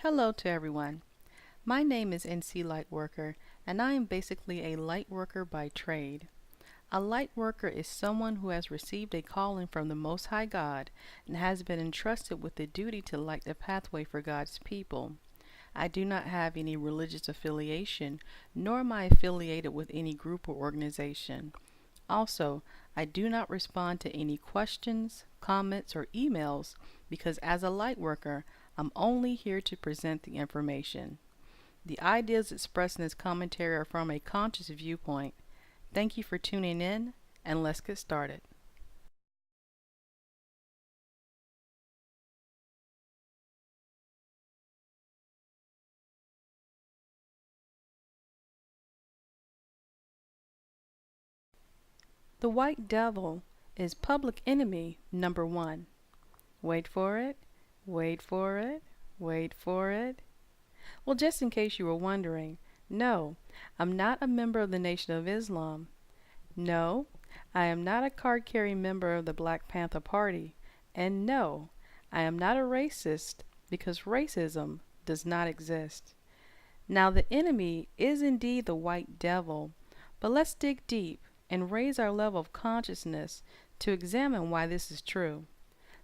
Hello to everyone. My name is NC Lightworker, and I am basically a light worker by trade. A light worker is someone who has received a calling from the Most High God and has been entrusted with the duty to light the pathway for God's people. I do not have any religious affiliation, nor am I affiliated with any group or organization. Also, I do not respond to any questions, comments, or emails because as a light worker, I'm only here to present the information. The ideas expressed in this commentary are from a conscious viewpoint. Thank you for tuning in, and let's get started. The white devil is public enemy number one. Wait for it, wait for it, wait for it. Well, just in case you were wondering, no, I'm not a member of the Nation of Islam. No, I am not a card-carrying member of the Black Panther Party. And no, I am not a racist because racism does not exist. Now, the enemy is indeed the white devil, but let's dig deep and raise our level of consciousness to examine why this is true.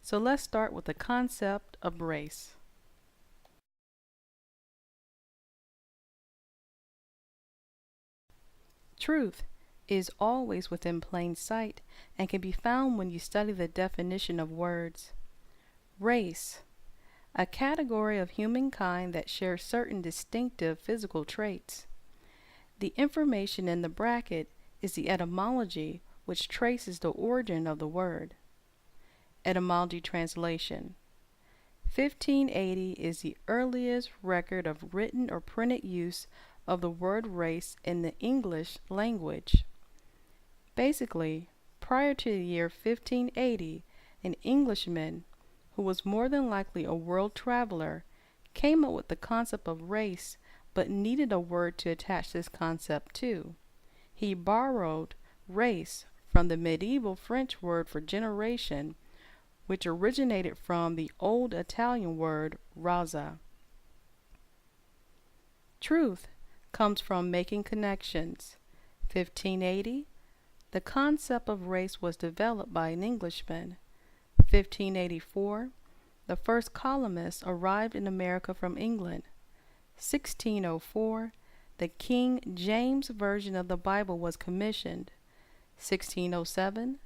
So let's start with the concept of race. Truth is always within plain sight and can be found when you study the definition of words. Race, a category of humankind that shares certain distinctive physical traits. The information in the bracket is the etymology, which traces the origin of the word. Etymology translation. 1580 is the earliest record of written or printed use of the word race in the English language. Basically, prior to the year 1580, an Englishman, who was more than likely a world traveler, came up with the concept of race but needed a word to attach this concept to. He borrowed race from the medieval French word for generation, which originated from the old Italian word razza. Truth comes from making connections. 1580, the concept of race was developed by an Englishman. 1584, the first colonists arrived in America from England. 1604, the King James Version of the Bible was commissioned. 1607,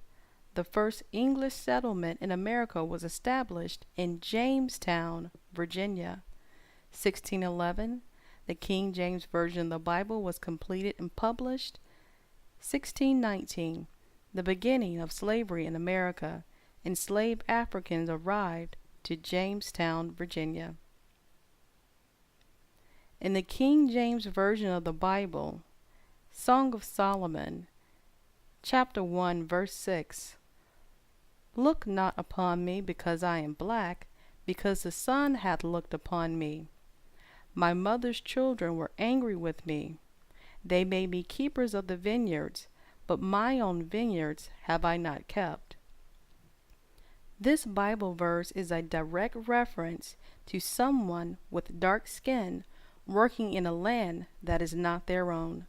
the first English settlement in America was established in Jamestown, Virginia. 1611, the King James Version of the Bible was completed and published. 1619, the beginning of slavery in America. Enslaved Africans arrived to Jamestown, Virginia. In the King James Version of the Bible, Song of Solomon, chapter 1, verse 6, Look not upon me because I am black, because the sun hath looked upon me. My mother's children were angry with me. They made me keepers of the vineyards, but my own vineyards have I not kept. This Bible verse is a direct reference to someone with dark skin working in a land that is not their own.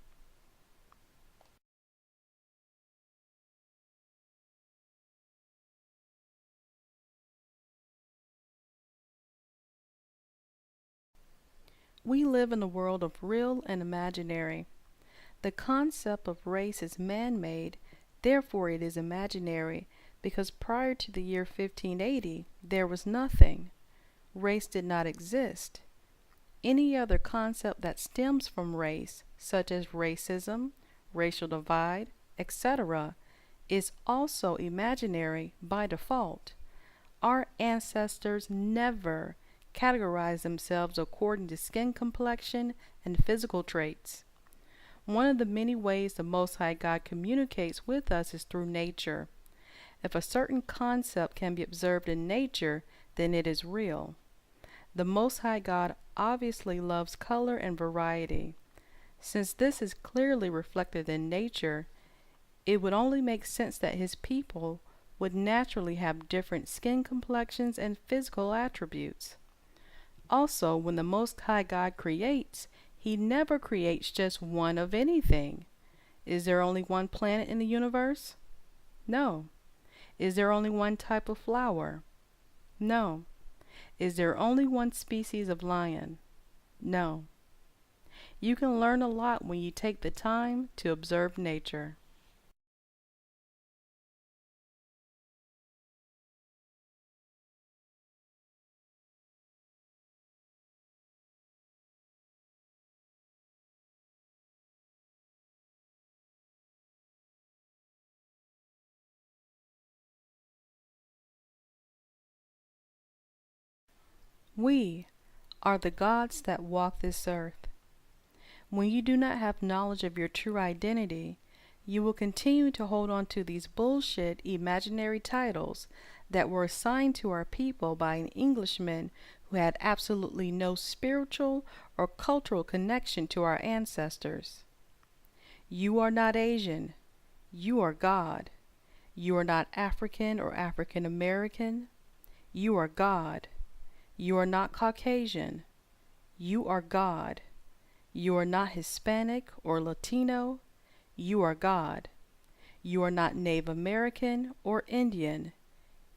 We live in a world of real and imaginary. The concept of race is man-made, therefore it is imaginary, because prior to the year 1580, there was nothing. Race did not exist. Any other concept that stems from race, such as racism, racial divide, etc., is also imaginary by default. Our ancestors never categorized themselves according to skin complexion and physical traits. One of the many ways the Most High God communicates with us is through nature. If a certain concept can be observed in nature, then it is real. The Most High God obviously loves color and variety. Since this is clearly reflected in nature, it would only make sense that His people would naturally have different skin complexions and physical attributes. Also, when the Most High God creates, He never creates just one of anything. Is there only one planet in the universe? No. Is there only one type of flower? No. Is there only one species of lion? No. You can learn a lot when you take the time to observe nature. We are the gods that walk this earth. When you do not have knowledge of your true identity, you will continue to hold on to these bullshit imaginary titles that were assigned to our people by an Englishman who had absolutely no spiritual or cultural connection to our ancestors. You are not Asian. You are God. You are not African or African American. You are God. You are not Caucasian. You are God. You are not Hispanic or Latino. You are God. You are not Native American or Indian.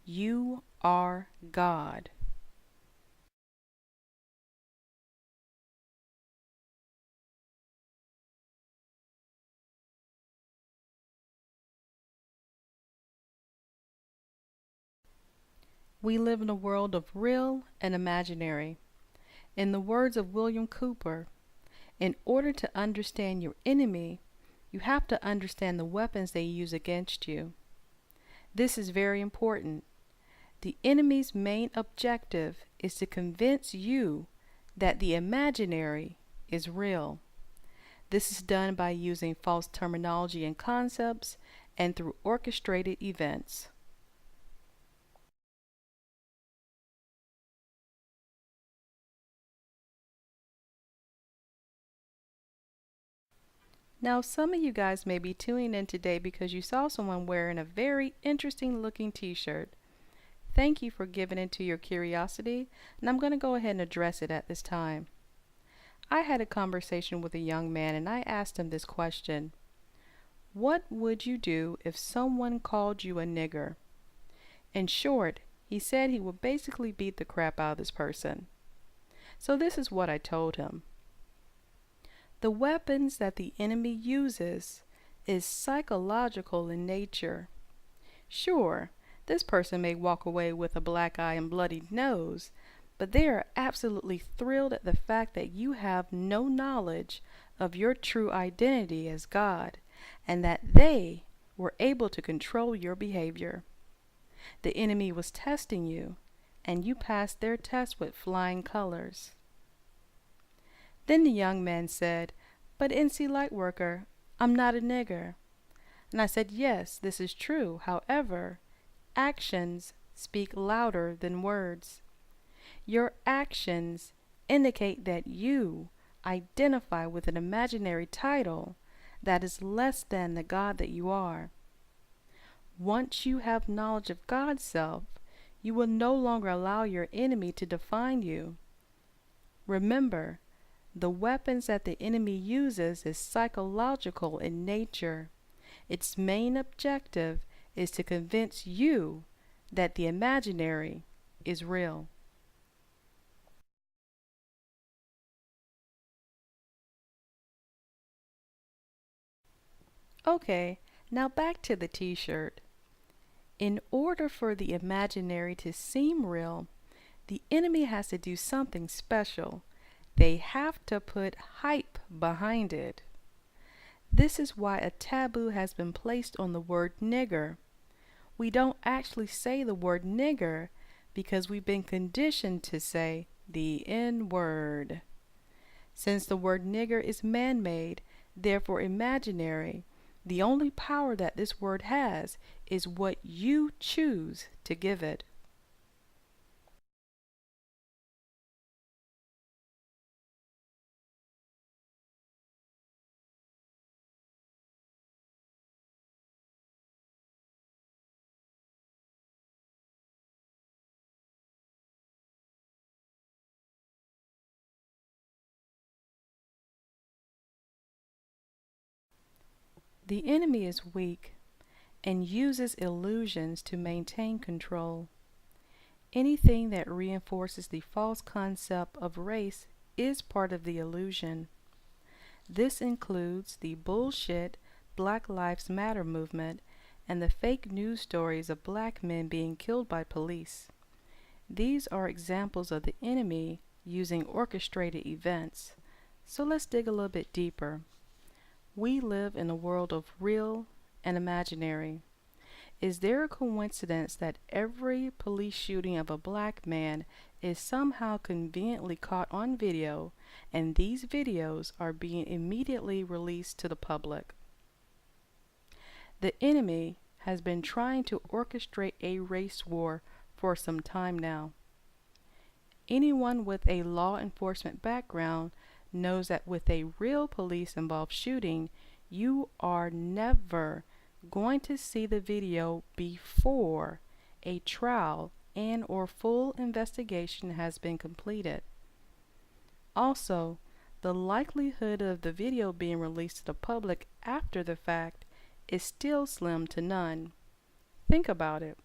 You are God. We live in a world of real and imaginary. In the words of William Cooper, in order to understand your enemy, you have to understand the weapons they use against you. This is very important. The enemy's main objective is to convince you that the imaginary is real. This is done by using false terminology and concepts and through orchestrated events. Now, some of you guys may be tuning in today because you saw someone wearing a very interesting looking t-shirt. Thank you for giving into your curiosity, and I'm going to go ahead and address it at this time. I had a conversation with a young man and I asked him this question. What would you do if someone called you a nigger? In short, he said he would basically beat the crap out of this person. So this is what I told him. The weapons that the enemy uses is psychological in nature. Sure, this person may walk away with a black eye and bloodied nose, but they are absolutely thrilled at the fact that you have no knowledge of your true identity as God, and that they were able to control your behavior. The enemy was testing you, and you passed their test with flying colors. Then the young man said, "But NC Lightworker, I'm not a nigger." And I said, "Yes, this is true. However, actions speak louder than words. Your actions indicate that you identify with an imaginary title that is less than the God that you are. Once you have knowledge of God's self, you will no longer allow your enemy to define you. Remember, the weapons that the enemy uses is psychological in nature. Its main objective is to convince you that the imaginary is real." Okay, now back to the t-shirt. In order for the imaginary to seem real, the enemy has to do something special. They have to put hype behind it. This is why a taboo has been placed on the word nigger. We don't actually say the word nigger because we've been conditioned to say the N-word. Since the word nigger is man-made, therefore imaginary, the only power that this word has is what you choose to give it. The enemy is weak and uses illusions to maintain control. Anything that reinforces the false concept of race is part of the illusion. This includes the bullshit Black Lives Matter movement and the fake news stories of black men being killed by police. These are examples of the enemy using orchestrated events. So let's dig a little bit deeper. We live in a world of real and imaginary. Is there a coincidence that every police shooting of a black man is somehow conveniently caught on video, and these videos are being immediately released to the public? The enemy has been trying to orchestrate a race war for some time now. Anyone with a law enforcement background knows that with a real police-involved shooting, you are never going to see the video before a trial and or full investigation has been completed. Also, the likelihood of the video being released to the public after the fact is still slim to none. Think about it.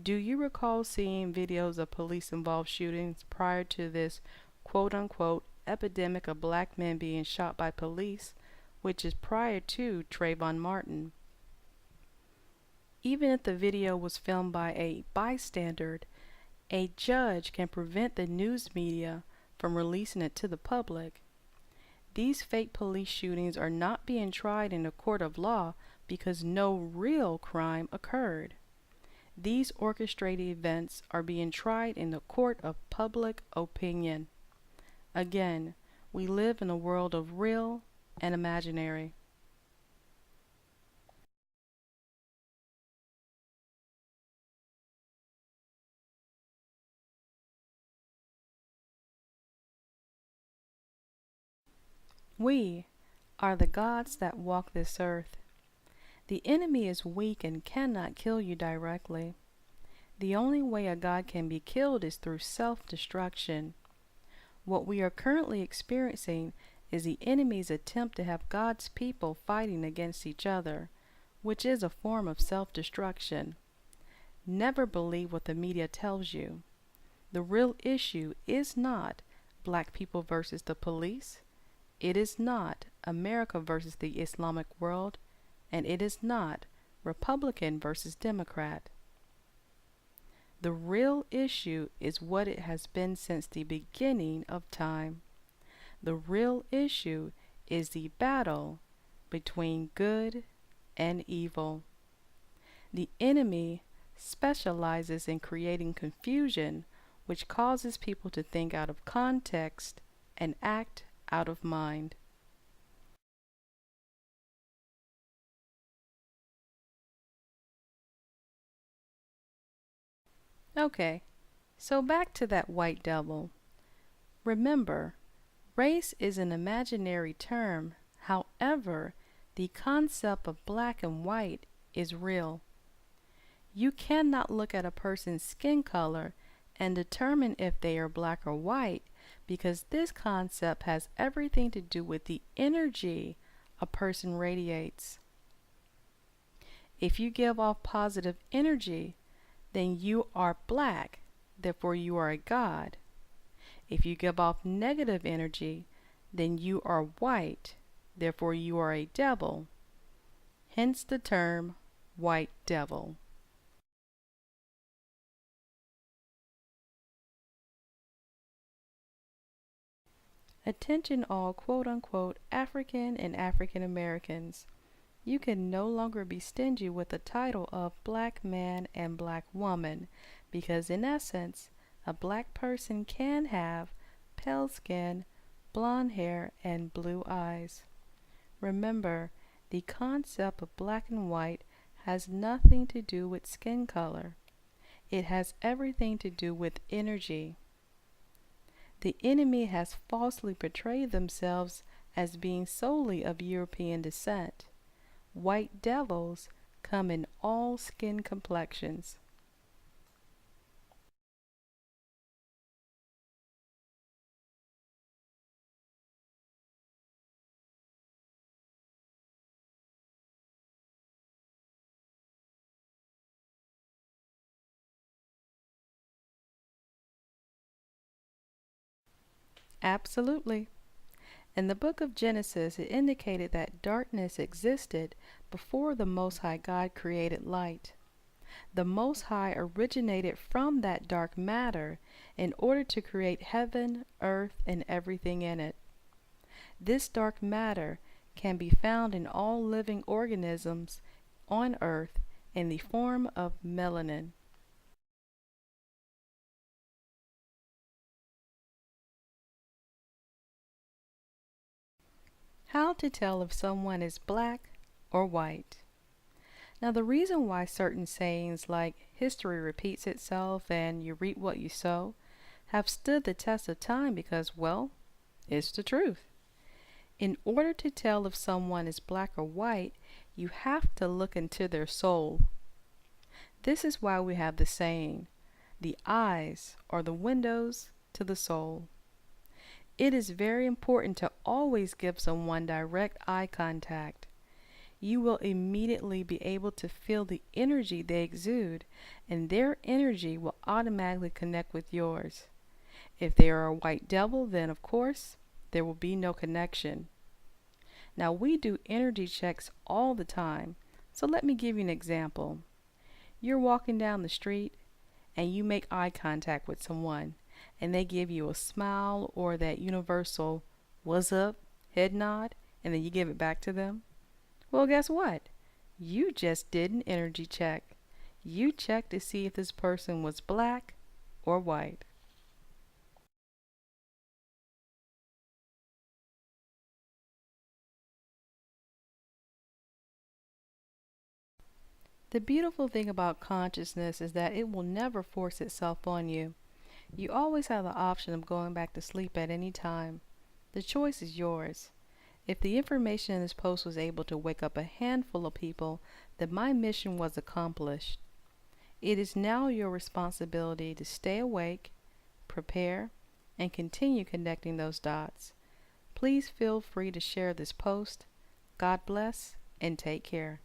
Do you recall seeing videos of police-involved shootings prior to this quote-unquote epidemic of black men being shot by police, which is prior to Trayvon Martin? Even if the video was filmed by a bystander, a judge can prevent the news media from releasing it to the public. These fake police shootings are not being tried in a court of law because no real crime occurred. These orchestrated events are being tried in the court of public opinion. Again, we live in a world of real and imaginary. We are the gods that walk this earth. The enemy is weak and cannot kill you directly. The only way a god can be killed is through self-destruction. What we are currently experiencing is the enemy's attempt to have God's people fighting against each other, which is a form of self-destruction. Never believe what the media tells you. The real issue is not black people versus the police. It is not America versus the Islamic world, and it is not Republican versus Democrat. The real issue is what it has been since the beginning of time. The real issue is the battle between good and evil. The enemy specializes in creating confusion, which causes people to think out of context and act out of mind. Okay, so back to that white devil. Remember, race is an imaginary term. However, the concept of black and white is real. You cannot look at a person's skin color and determine if they are black or white, because this concept has everything to do with the energy a person radiates. If you give off positive energy, then you are black, therefore you are a god. If you give off negative energy, then you are white, therefore you are a devil. Hence the term white devil. Attention all quote-unquote African and African Americans. You can no longer be stingy with the title of black man and black woman, because in essence, a black person can have pale skin, blonde hair, and blue eyes. Remember, the concept of black and white has nothing to do with skin color. It has everything to do with energy. The enemy has falsely portrayed themselves as being solely of European descent. White devils come in all skin complexions. Absolutely. In the book of Genesis, it indicated that darkness existed before the Most High God created light. The Most High originated from that dark matter in order to create heaven, earth, and everything in it. This dark matter can be found in all living organisms on earth in the form of melanin. How to tell if someone is black or white. Now, the reason why certain sayings like history repeats itself and you reap what you sow have stood the test of time because, well, it's the truth. In order to tell if someone is black or white, you have to look into their soul. This is why we have the saying, the eyes are the windows to the soul. It is very important to always give someone direct eye contact. You will immediately be able to feel the energy they exude, and their energy will automatically connect with yours. If they are a white devil, then of course, there will be no connection. Now, we do energy checks all the time, so let me give you an example. You're walking down the street and you make eye contact with someone, and they give you a smile or that universal "what's up" head nod, and then you give it back to them. Well, guess what? You just did an energy check. You checked to see if this person was black or white. The beautiful thing about consciousness is that it will never force itself on you. You always have the option of going back to sleep at any time. The choice is yours. If the information in this post was able to wake up a handful of people, then my mission was accomplished. It is now your responsibility to stay awake, prepare, and continue connecting those dots. Please feel free to share this post. God bless and take care.